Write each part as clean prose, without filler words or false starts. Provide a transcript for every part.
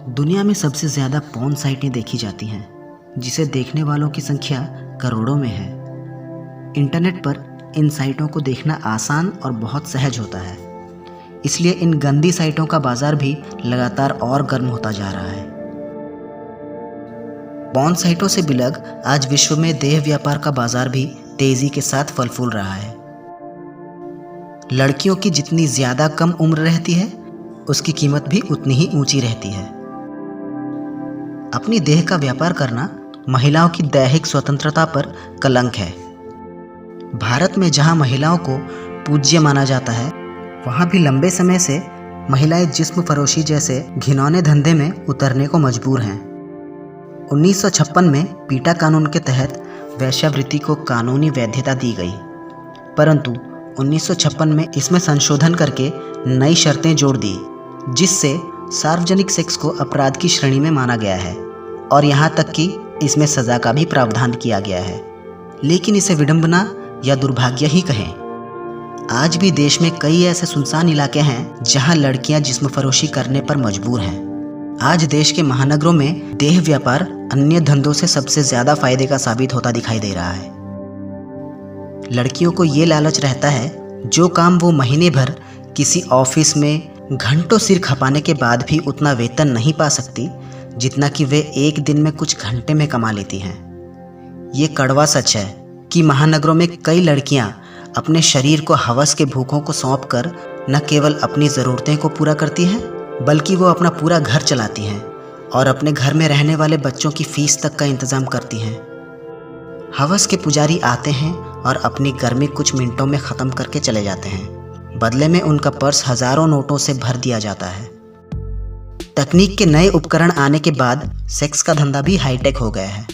दुनिया में सबसे ज़्यादा पॉर्न साइटें देखी जाती हैं, जिसे देखने वालों की संख्या करोड़ों में है। इंटरनेट पर इन साइटों को देखना आसान और बहुत सहज होता है, इसलिए इन गंदी साइटों का बाजार भी लगातार और गर्म होता जा रहा है। पॉर्न साइटों से बिलग आज विश्व में देह व्यापार का बाजार भी तेजी के साथ फल फूल रहा है। लड़कियों की जितनी ज़्यादा कम उम्र रहती है, उसकी कीमत भी उतनी ही ऊंची रहती है। अपनी देह का व्यापार करना महिलाओं की दैहिक स्वतंत्रता पर कलंक है। भारत में जहां महिलाओं को पूज्य माना जाता है, वहां भी लंबे समय से महिलाएं जिस्म फरोशी जैसे घिनौने धंधे में उतरने को मजबूर हैं। 1956 में पीटा कानून के तहत वेश्यावृत्ति को कानूनी वैधता दी गई, परंतु 1956 में इसमें संशोधन करके नई शर्तें जोड़ दी, जिससे सार्वजनिक सेक्स को अपराध की श्रेणी में माना गया है और यहाँ तक कि इसमें सज़ा का भी प्रावधान किया गया है। लेकिन इसे विडंबना या दुर्भाग्य ही कहें। आज भी देश में कई ऐसे सुनसान इलाके हैं जहाँ लड़कियाँ जिस्म फरोशी करने पर मजबूर हैं। आज देश के महानगरों में देह व्यापार अन्य धंधों से सबसे ज़्यादा फायदे का साबित होता दिखाई दे रहा है। लड़कियों को ये लालच रहता है, जो काम वो महीने भर किसी ऑफिस में घंटों सिर खपाने के बाद भी उतना वेतन नहीं पा सकती जितना कि वे एक दिन में कुछ घंटे में कमा लेती हैं। ये कड़वा सच है कि महानगरों में कई लड़कियां अपने शरीर को हवस के भूखों को सौंपकर न केवल अपनी ज़रूरतें को पूरा करती हैं, बल्कि वो अपना पूरा घर चलाती हैं और अपने घर में रहने वाले बच्चों की फीस तक का इंतज़ाम करती हैं। हवस के पुजारी आते हैं और अपनी गर्मी कुछ मिनटों में ख़त्म करके चले जाते हैं। बदले में उनका पर्स हज़ारों नोटों से भर दिया जाता है। तकनीक के नए उपकरण आने के बाद सेक्स का धंधा भी हाईटेक हो गया है।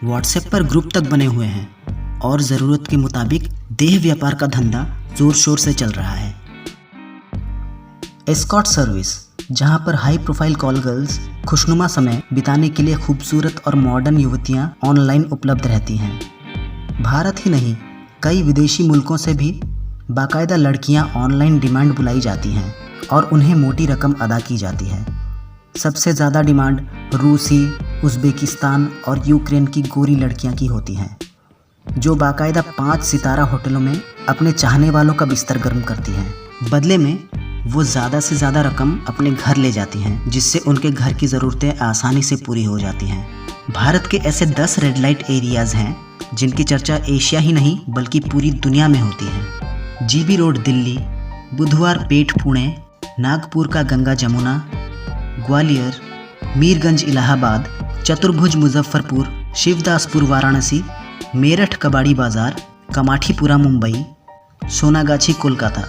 व्हाट्सएप पर ग्रुप तक बने हुए हैं और ज़रूरत के मुताबिक देह व्यापार का धंधा जोर शोर से चल रहा है। एस्कॉर्ट सर्विस, जहां पर हाई प्रोफाइल कॉल गर्ल्स खुशनुमा समय बिताने के लिए खूबसूरत और मॉडर्न युवतियां ऑनलाइन उपलब्ध रहती हैं। भारत ही नहीं, कई विदेशी मुल्कों से भी बाकायदा लड़कियां ऑनलाइन डिमांड बुलाई जाती हैं और उन्हें मोटी रकम अदा की जाती है। सबसे ज़्यादा डिमांड रूसी, उज़्बेकिस्तान और यूक्रेन की गोरी लड़कियां की होती हैं, जो बाकायदा 5 सितारा होटलों में अपने चाहने वालों का बिस्तर गर्म करती हैं। बदले में वो ज़्यादा से ज़्यादा रकम अपने घर ले जाती हैं, जिससे उनके घर की ज़रूरतें आसानी से पूरी हो जाती हैं। भारत के ऐसे 10 रेड लाइट एरियाज़ हैं जिनकी चर्चा एशिया ही नहीं बल्कि पूरी दुनिया में होती है। जीबी रोड दिल्ली, बुधवार पेठ पुणे, नागपुर का गंगा जमुना, ग्वालियर, मीरगंज इलाहाबाद, चतुर्भुज मुजफ्फरपुर, शिवदासपुर वाराणसी, मेरठ कबाड़ी बाज़ार, कमाठीपुरा मुंबई, सोनागाछी कोलकाता।